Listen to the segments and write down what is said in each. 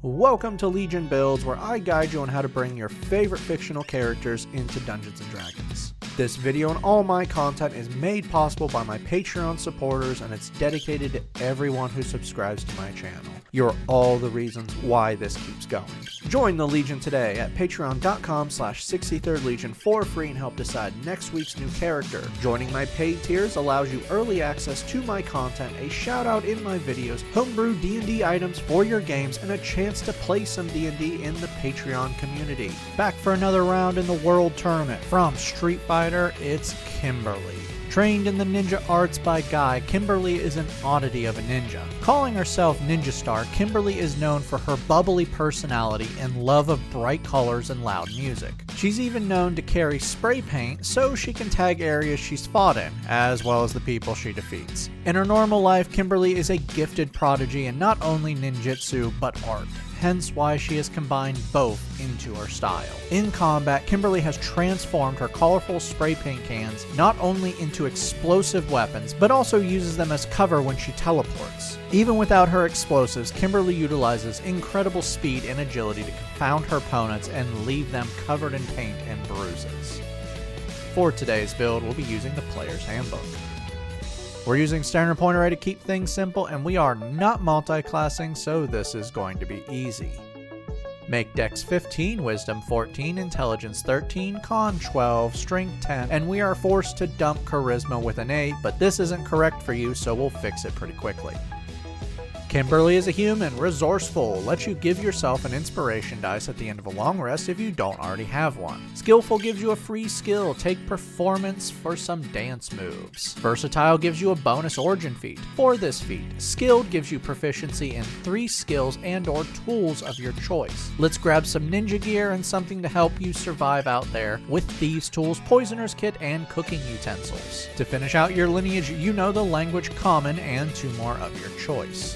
Welcome to Legion Builds, where I guide you on how to bring your favorite fictional characters into Dungeons & Dragons. This video and all my content is made possible by my Patreon supporters, and it's dedicated to everyone who subscribes to my channel. You're all the reasons why this keeps going. Join the Legion today at patreon.com/63rdlegion for free and help decide next week's new character. Joining my paid tiers allows you early access to my content, a shout out in my videos, homebrew D&D items for your games, and a chance to play some D&D in the Patreon community. Back for another round in the World Tournament. From Street Fighter, it's Kimberly. Trained in the ninja arts by Guy, Kimberly is an oddity of a ninja. Calling herself Ninjastar, Kimberly is known for her bubbly personality and love of bright colors and loud music. She's even known to carry spray paint so she can tag areas she's fought in, as well as the people she defeats. In her normal life, Kimberly is a gifted prodigy in not only ninjutsu, but art. Hence why she has combined both into her style. In combat, Kimberly has transformed her colorful spray paint cans not only into explosive weapons, but also uses them as cover when she teleports. Even without her explosives, Kimberly utilizes incredible speed and agility to confound her opponents and leave them covered in paint and bruises. For today's build, we'll be using the Player's Handbook. We're using standard point array to keep things simple, and we are not multi-classing, so this is going to be easy. Make Dex 15, Wisdom 14, Intelligence 13, Con 12, Strength 10, and we are forced to dump Charisma with an 8, but this isn't correct for you, so we'll fix it pretty quickly. Kimberly is a human, resourceful, lets you give yourself an inspiration dice at the end of a long rest if you don't already have one. Skillful gives you a free skill, take performance for some dance moves. Versatile gives you a bonus origin feat. For this feat, skilled gives you proficiency in 3 skills and or tools of your choice. Let's grab some ninja gear and something to help you survive out there with thieves tools, poisoner's kit, and cooking utensils. To finish out your lineage, you know the language common and 2 more of your choice.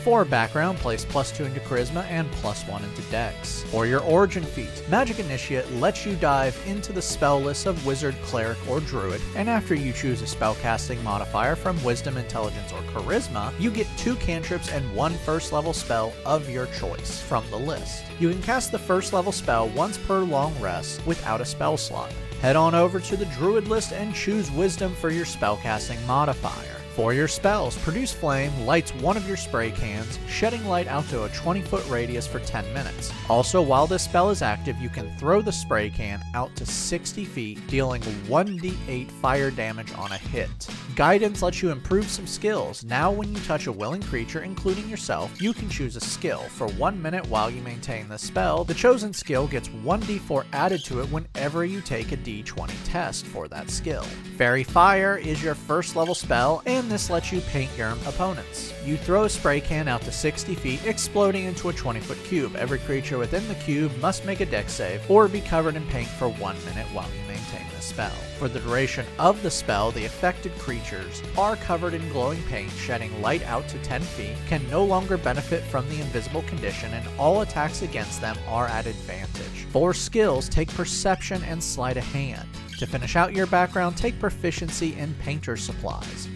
For background, place +2 into Charisma and +1 into Dex. For your origin feat, Magic Initiate lets you dive into the spell list of Wizard, Cleric, or Druid, and after you choose a spellcasting modifier from Wisdom, Intelligence, or Charisma, you get 2 cantrips and 1 first level spell of your choice from the list. You can cast the first level spell once per long rest without a spell slot. Head on over to the Druid list and choose Wisdom for your spellcasting modifier. For your spells, Produce Flame lights one of your spray cans, shedding light out to a 20-foot radius for 10 minutes. Also, while this spell is active, you can throw the spray can out to 60 feet, dealing 1d8 fire damage on a hit. Guidance lets you improve some skills. Now when you touch a willing creature, including yourself, you can choose a skill. For 1 minute while you maintain the spell, the chosen skill gets 1d4 added to it whenever you take a d20 test for that skill. Fairy Fire is your first level spell, and this lets you paint your opponents. You throw a spray can out to 60 feet, exploding into a 20-foot cube. Every creature within the cube must make a dex save or be covered in paint for 1 minute while you maintain the spell. For the duration of the spell, the affected creatures are covered in glowing paint, shedding light out to 10 feet, can no longer benefit from the invisible condition, and all attacks against them are at advantage. For skills, take Perception and Sleight of Hand. To finish out your background, take Proficiency in Painter's Supplies.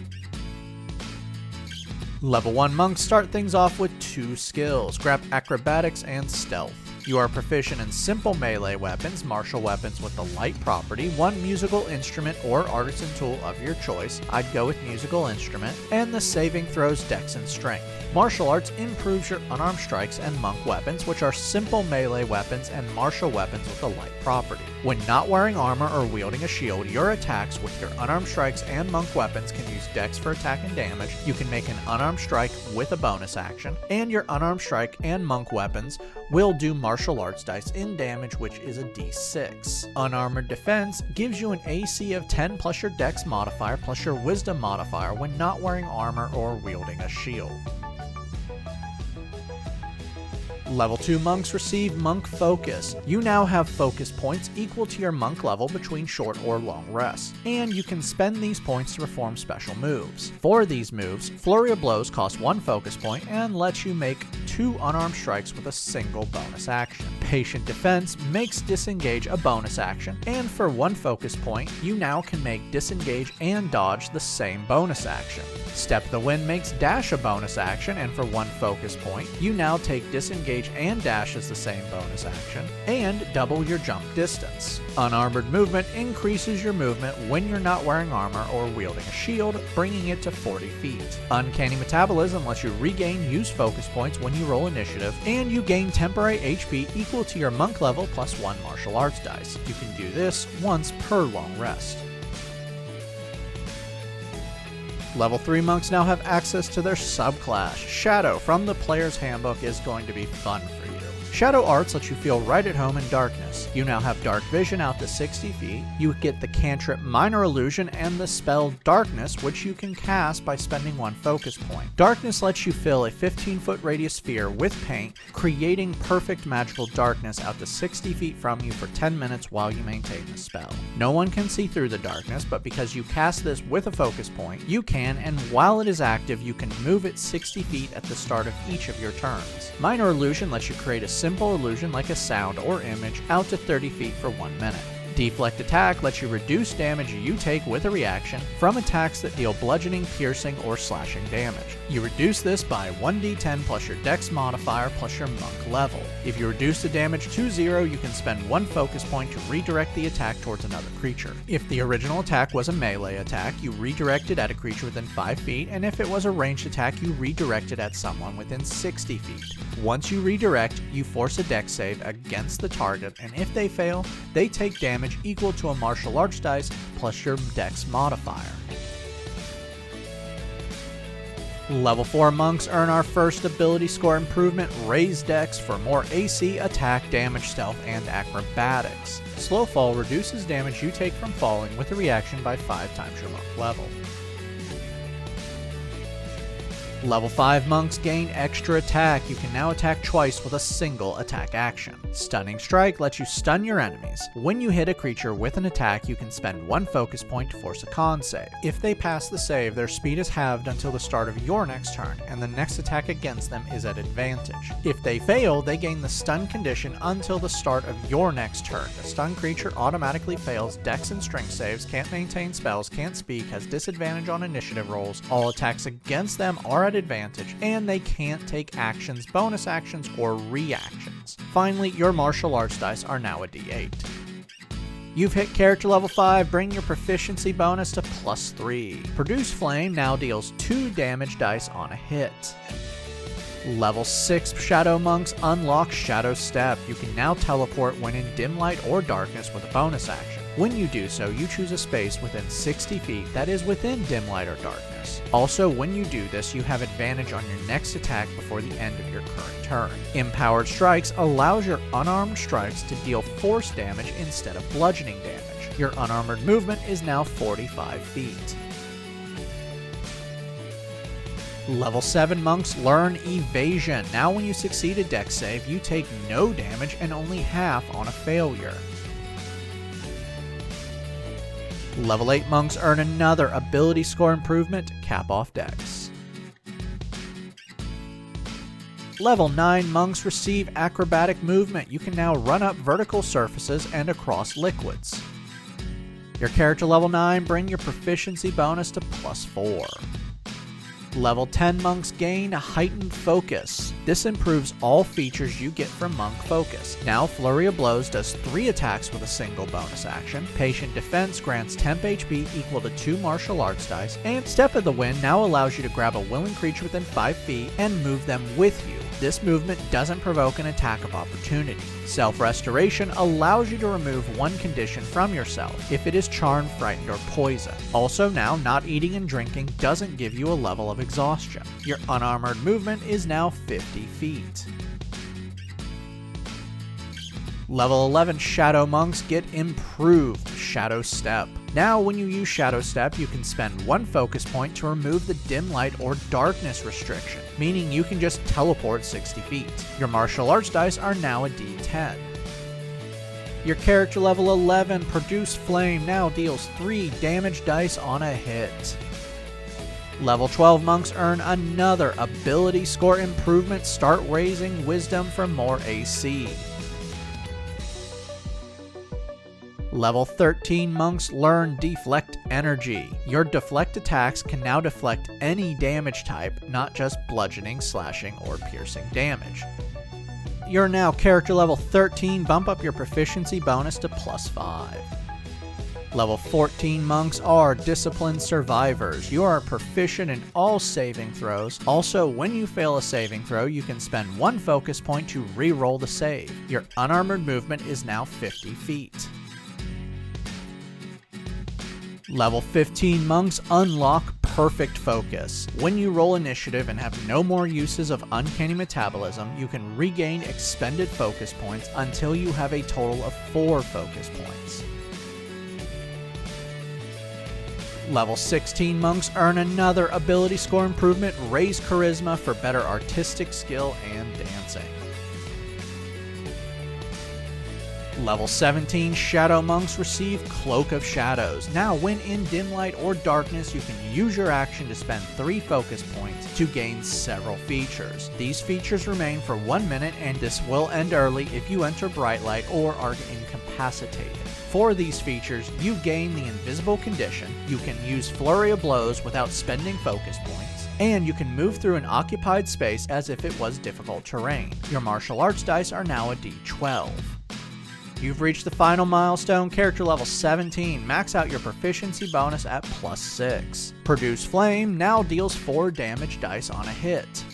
Level 1 monks start things off with 2 skills. Grab Acrobatics and Stealth. You are proficient in simple melee weapons, martial weapons with the light property, 1 musical instrument or artisan tool of your choice. I'd go with musical instrument, and the saving throws Dex and Strength. Martial arts improves your unarmed strikes and monk weapons, which are simple melee weapons and martial weapons with a light property. When not wearing armor or wielding a shield, your attacks with your unarmed strikes and monk weapons can use Dex for attack and damage. You can make an unarmed strike with a bonus action, and your unarmed strike and monk weapons will do martial arts dice in damage, which is a d6. Unarmored defense gives you an AC of 10 plus your Dex modifier plus your Wisdom modifier when not wearing armor or wielding a shield. Level 2 monks receive Monk Focus. You now have focus points equal to your monk level between short or long rests, and you can spend these points to perform special moves. For these moves, Flurry of Blows costs 1 focus point and lets you make 2 2 unarmed strikes with a single bonus action. Patient Defense makes disengage a bonus action, and for 1 focus point, you now can make disengage and dodge the same bonus action. Step of the Wind makes dash a bonus action, and for 1 focus point, you now take disengage and dash as the same bonus action, and double your jump distance. Unarmored Movement increases your movement when you're not wearing armor or wielding a shield, bringing it to 40 feet. Uncanny Metabolism lets you regain use focus points when you roll initiative, and you gain temporary HP equal to your monk level plus 1 martial arts dice. You can do this once per long rest. Level 3 monks now have access to their subclass. Shadow from the Player's Handbook is going to be fun for you. Shadow Arts lets you feel right at home in darkness. You now have dark vision out to 60 feet, you get the cantrip Minor Illusion and the spell Darkness, which you can cast by spending 1 focus point. Darkness lets you fill a 15-foot radius sphere with paint, creating perfect magical darkness out to 60 feet from you for 10 minutes while you maintain the spell. No one can see through the darkness, but because you cast this with a focus point, you can, and while it is active, you can move it 60 feet at the start of each of your turns. Minor Illusion lets you create a simple illusion like a sound or image out to 30 feet for 1 minute. Deflect Attack lets you reduce damage you take with a reaction from attacks that deal bludgeoning, piercing, or slashing damage. You reduce this by 1d10 plus your dex modifier plus your monk level. If you reduce the damage to 0, you can spend 1 focus point to redirect the attack towards another creature. If the original attack was a melee attack, you redirect it at a creature within 5 feet, and if it was a ranged attack, you redirect it at someone within 60 feet. Once you redirect, you force a dex save against the target, and if they fail, they take damage equal to a martial arts dice plus your dex modifier. Level 4 monks earn our first ability score improvement, Raise Dex, for more AC, attack, damage, stealth, and acrobatics. Slow Fall reduces damage you take from falling with a reaction by 5 times your monk level. Level 5 monks gain extra attack. You can now attack twice with a single attack action. Stunning Strike lets you stun your enemies. When you hit a creature with an attack, you can spend 1 focus point to force a con save. If they pass the save, their speed is halved until the start of your next turn, and the next attack against them is at advantage. If they fail, they gain the stun condition until the start of your next turn. The stun creature automatically fails dex and strength saves, can't maintain spells, can't speak, has disadvantage on initiative rolls. All attacks against them are at advantage, and they can't take actions, bonus actions, or reactions. Finally, your martial arts dice are now a d8. You've hit character level 5, bring your proficiency bonus to +3. Produce Flame now deals 2 damage dice on a hit. Level 6 Shadow Monks unlock Shadow Step. You can now teleport when in dim light or darkness with a bonus action. When you do so, you choose a space within 60 feet that is within dim light or darkness. Also, when you do this, you have advantage on your next attack before the end of your current turn. Empowered Strikes allows your unarmed strikes to deal force damage instead of bludgeoning damage. Your unarmored movement is now 45 feet. Level 7 monks learn Evasion. Now when you succeed a dex save, you take no damage and only half on a failure. Level 8 monks earn another ability score improvement, Cap Off Dex. Level 9 monks receive acrobatic movement. You can now run up vertical surfaces and across liquids. Your character level 9 bring your proficiency bonus to +4. Level 10 monks gain heightened focus. This improves all features you get from monk focus. Now Flurry of Blows does 3 attacks with a single bonus action. Patient Defense grants temp HP equal to 2 martial arts dice. And Step of the Wind now allows you to grab a willing creature within 5 feet and move them with you. This movement doesn't provoke an attack of opportunity. Self-Restoration allows you to remove 1 condition from yourself if it is charmed, frightened, or poisoned. Also now, not eating and drinking doesn't give you a level of exhaustion. Your unarmored movement is now 50 feet. Level 11 Shadow Monks get improved Shadow Step. Now when you use Shadow Step, you can spend 1 focus point to remove the dim light or darkness restriction, meaning you can just teleport 60 feet. Your martial arts dice are now a d10. Your character level 11 Produce Flame now deals 3 damage dice on a hit. Level 12 monks earn another ability score improvement. Start raising wisdom for more AC. Level 13 monks learn Deflect Energy. Your deflect attacks can now deflect any damage type, not just bludgeoning, slashing, or piercing damage. You're now character level 13, bump up your proficiency bonus to +5. Level 14 monks are Disciplined Survivors. You are proficient in all saving throws. Also, when you fail a saving throw, you can spend 1 focus point to re-roll the save. Your unarmored movement is now 50 feet. Level 15 monks unlock Perfect Focus. When you roll initiative and have no more uses of Uncanny Metabolism, you can regain expended focus points until you have a total of 4 focus points. Level 16 monks earn another ability score improvement, Raise Charisma for better artistic skill and dancing. Level 17 Shadow Monks receive Cloak of Shadows. Now, when in dim light or darkness, you can use your action to spend 3 focus points to gain several features. These features remain for 1 minute, and this will end early if you enter bright light or are incapacitated. For these features, you gain the Invisible Condition, you can use Flurry of Blows without spending focus points, and you can move through an occupied space as if it was difficult terrain. Your martial arts dice are now a D12. You've reached the final milestone, character level 17. Max out your proficiency bonus at +6. Produce Flame now deals 4 damage dice on a hit.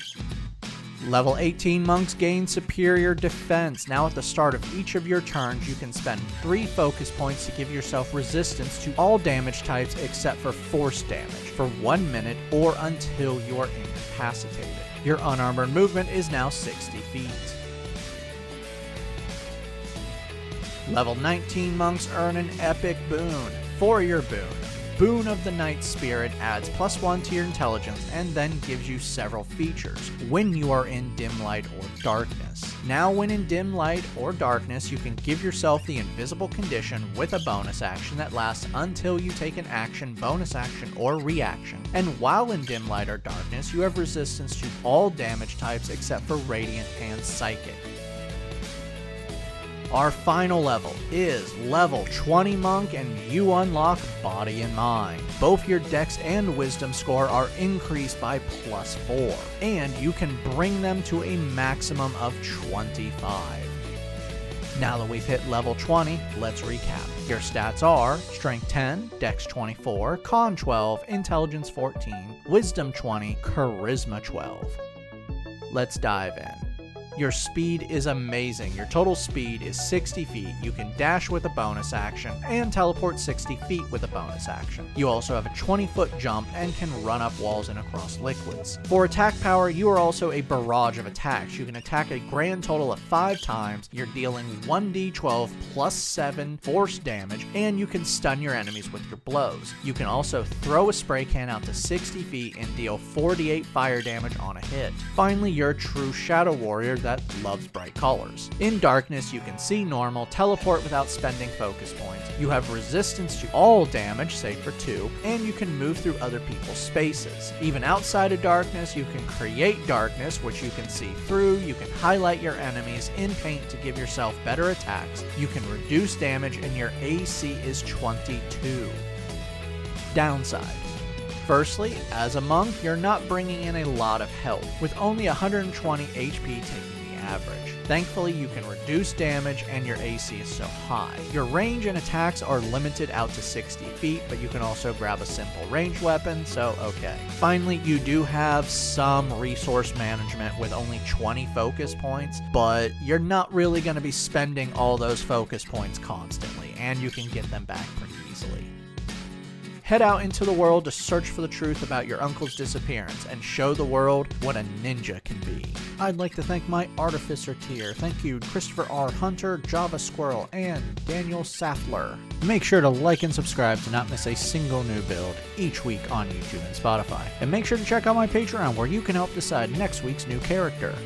Level 18 monks gain Superior Defense. Now at the start of each of your turns, you can spend 3 focus points to give yourself resistance to all damage types except for force damage for 1 minute or until you are incapacitated. Your unarmored movement is now 60 feet. Level 19 monks earn an epic boon. For your boon, Boon of the Night Spirit adds +1 to your intelligence and then gives you several features when you are in dim light or darkness. Now when in dim light or darkness, you can give yourself the Invisible Condition with a bonus action that lasts until you take an action, bonus action, or reaction. And while in dim light or darkness, you have resistance to all damage types except for Radiant and Psychic. Our final level is level 20 monk, and you unlock Body and Mind. Both your dex and wisdom score are increased by +4, and you can bring them to a maximum of 25. Now that we've hit level 20, let's recap. Your stats are Strength 10, Dex 24, Con 12, Intelligence 14, Wisdom 20, Charisma 12. Let's dive in. Your speed is amazing. Your total speed is 60 feet. You can dash with a bonus action and teleport 60 feet with a bonus action. You also have a 20-foot jump and can run up walls and across liquids. For attack power, you are also a barrage of attacks. You can attack a grand total of 5 times. You're dealing 1d12 +7 force damage, and you can stun your enemies with your blows. You can also throw a spray can out to 60 feet and deal 48 fire damage on a hit. Finally, you're a true Shadow Warrior that loves bright colors. In darkness, you can see normal, teleport without spending focus points. You have resistance to all damage, save for 2, and you can move through other people's spaces. Even outside of darkness, you can create darkness, which you can see through. You can highlight your enemies in paint to give yourself better attacks. You can reduce damage, and your AC is 22. Downside. Firstly, as a monk, you're not bringing in a lot of health, with only 120 HP taking the average. Thankfully, you can reduce damage and your AC is so high. Your range and attacks are limited out to 60 feet, but you can also grab a simple ranged weapon, so okay. Finally, you do have some resource management with only 20 focus points, but you're not really going to be spending all those focus points constantly, and you can get them back pretty easily. Head out into the world to search for the truth about your uncle's disappearance and show the world what a ninja can be. I'd like to thank my Artificer tier. Thank you Christopher R. Hunter, Java Squirrel, and Daniel Saffler. Make sure to like and subscribe to not miss a single new build each week on YouTube and Spotify. And make sure to check out my Patreon where you can help decide next week's new character.